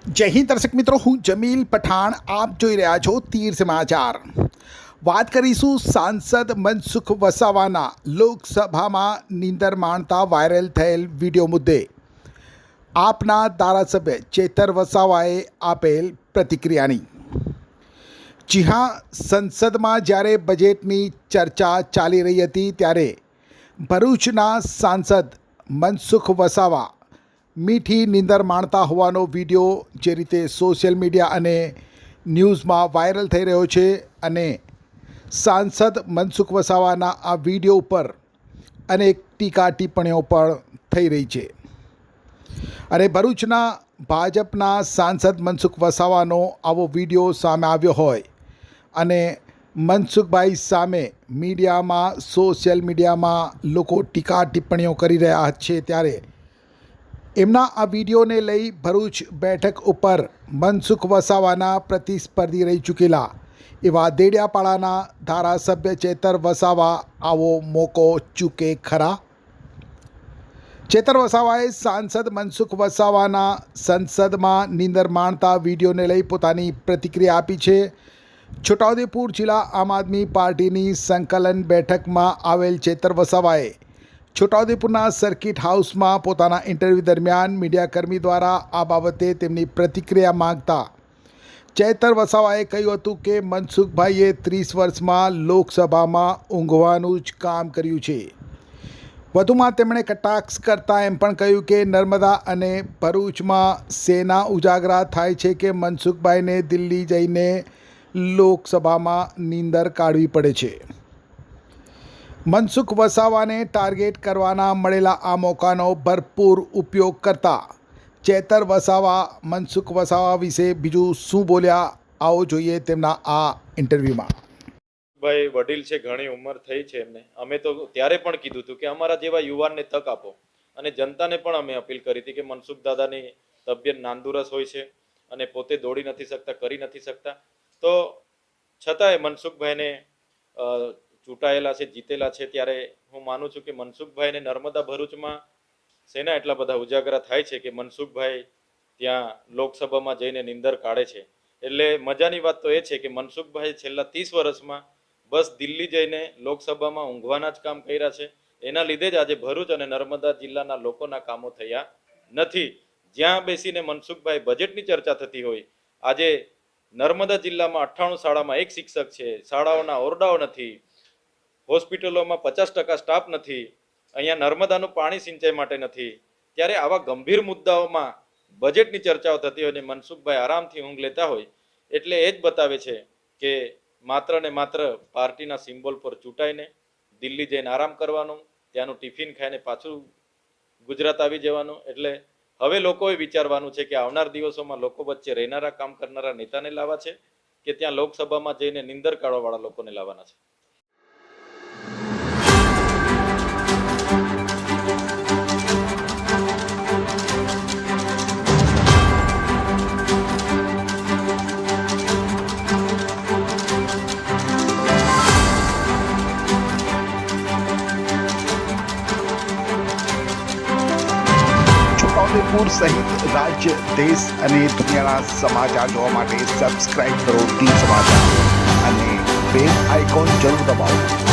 जय हिंद दर्शक मित्रों, હું જમીલ પઠાણ. આપ જોઈ રહ્યા છો તીર સમાચાર. વાત કરીશું સાંસદ મનસુખ વસાવાના લોકસભામાં નીંદર માણતા વાયરલ થયેલ વિડીયો મુદ્દે. આપના ધારાસભ્ય ચેતર વસાવાએ આપેલ પ્રતિક્રિયાની. જી હા, સંસદમાં જ્યારે બજેટની ચર્ચા ચાલી રહી હતી ત્યારે ભરૂચના સાંસદ મનસુખ વસાવા મીઠી નીંદર માણતા હોવાનો વિડીયો જે રીતે સોશિયલ મીડિયા અને ન્યૂઝમાં વાયરલ થઈ રહ્યો છે અને સાંસદ મનસુખ વસાવાના આ વિડીયો ઉપર અનેક ટીકા ટિપ્પણીઓ પણ થઈ રહી છે. અને ભરૂચના ભાજપના સાંસદ મનસુખ વસાવાનો આવો વિડીયો સામે આવ્યો હોય અને મનસુખભાઈ સામે મીડિયામાં સોશિયલ મીડિયામાં લોકો ટીકા ટિપ્પણીઓ કરી રહ્યા છે ત્યારે એમના આ વિડીયોને લઈ ભરૂચ બેઠક ઉપર મનસુખ વસાવાના પ્રતિસ્પર્ધી રહી ચૂકેલા એવા દેડિયાપાડાના ધારાસભ્ય ચેતર વસાવા આવો મોકો ચૂકે ખરા? ચેતર વસાવાએ સાંસદ મનસુખ વસાવાના સંસદમાં નીંદર માણતા વિડીયોને લઈ પોતાની પ્રતિક્રિયા આપી છે. છોટાઉદેપુર જિલ્લા આમ આદમી પાર્ટીની સંકલન બેઠકમાં આવેલ ચેતર વસાવાએ છોટાઉદેપુરના સર્કિટ હાઉસમાં પોતાના ઇન્ટરવ્યૂ દરમિયાન મીડિયાકર્મી દ્વારા આ બાબતે તેમની પ્રતિક્રિયા માંગતા ચેતર વસાવાએ કહ્યું હતું કે મનસુખભાઈએ 30 વર્ષમાં લોકસભામાં ઊંઘવાનું જ કામ કર્યું છે. વધુમાં તેમણે કટાક્ષ કરતાં એમ પણ કહ્યું કે નર્મદા અને ભરૂચમાં સેના ઉજાગરા થાય છે કે મનસુખભાઈને દિલ્હી જઈને લોકસભામાં નીંદર કાઢવી પડે છે. મનસુખ વસાવાને ટાર્ગેટ કરવાના મળેલા આ મોકાનો ભરપૂર ઉપયોગ કરતા ચેતર વસાવા મનસુખ વસાવા વિશે બીજું શું બોલ્યા, આવો જોઈએ તેમના આ ઇન્ટરવ્યૂમાં. ભાઈ વડીલ છે, ઘણી ઉંમર થઈ છે એમને. અમે તો ત્યારે પણ કીધું હતું કે અમારા જેવા યુવાનને તક આપો અને જનતાને પણ અમે અપીલ કરી હતી કે મનસુખ દાદાની તબિયત નાંદુરસ્ત હોય છે અને પોતે દોડી નથી શકતા, કરી નથી શકતા, તો છતાંય મનસુખભાઈને ચૂંટાયેલા છે, જીતેલા છે, ત્યારે હું માનું છું કે મનસુખભાઈને નર્મદા ભરૂચમાં શેના એટલા બધા ઉજાગરા થાય છે કે મનસુખભાઈ ત્યાં લોકસભામાં જઈને નીંદર કાઢે છે. એટલે મજાની વાત તો એ છે કે મનસુખભાઈ છેલ્લા 30 વર્ષમાં બસ દિલ્હી જઈને લોકસભામાં ઊંઘવાના જ કામ કર્યા છે. એના લીધે જ આજે ભરૂચ અને નર્મદા જિલ્લાના લોકોના કામો થયા નથી. જ્યાં બેસીને મનસુખભાઈ બજેટની ચર્ચા થતી હોય, આજે નર્મદા જિલ્લામાં 98 શાળામાં એક શિક્ષક છે, શાળાઓના ઓરડાઓ નથી, હોસ્પિટલોમાં 50% સ્ટાફ નથી, અહીંયા નર્મદાનું પાણી સિંચાઈ માટે નથી, ત્યારે આવા ગંભીર મુદ્દાઓમાં બજેટની ચર્ચાઓ થતી હોય ને મનસુખભાઈ આરામથી ઊંઘ લેતા હોય, એટલે એ જ બતાવે છે કે માત્ર ને માત્ર પાર્ટીના સિમ્બોલ પર ચૂંટાઈને દિલ્હી જઈને આરામ કરવાનું, ત્યાંનું ટિફિન ખાઈને પાછું ગુજરાત આવી જવાનું. એટલે હવે લોકોએ વિચારવાનું છે કે આવનાર દિવસોમાં લોકો વચ્ચે રહેનારા, કામ કરનારા નેતાને લાવવા છે કે ત્યાં લોકસભામાં જઈને નીંદર કાઢવાવાળા લોકોને લાવવાના છે. છોટાઉદેપુર સહિત રાજ્ય, દેશ અને દુનિયાના સમાચાર જોવા માટે સબસ્ક્રાઇબ કરો તીર સમાચાર અને બેલ આઇકોન જરૂર દબાવો.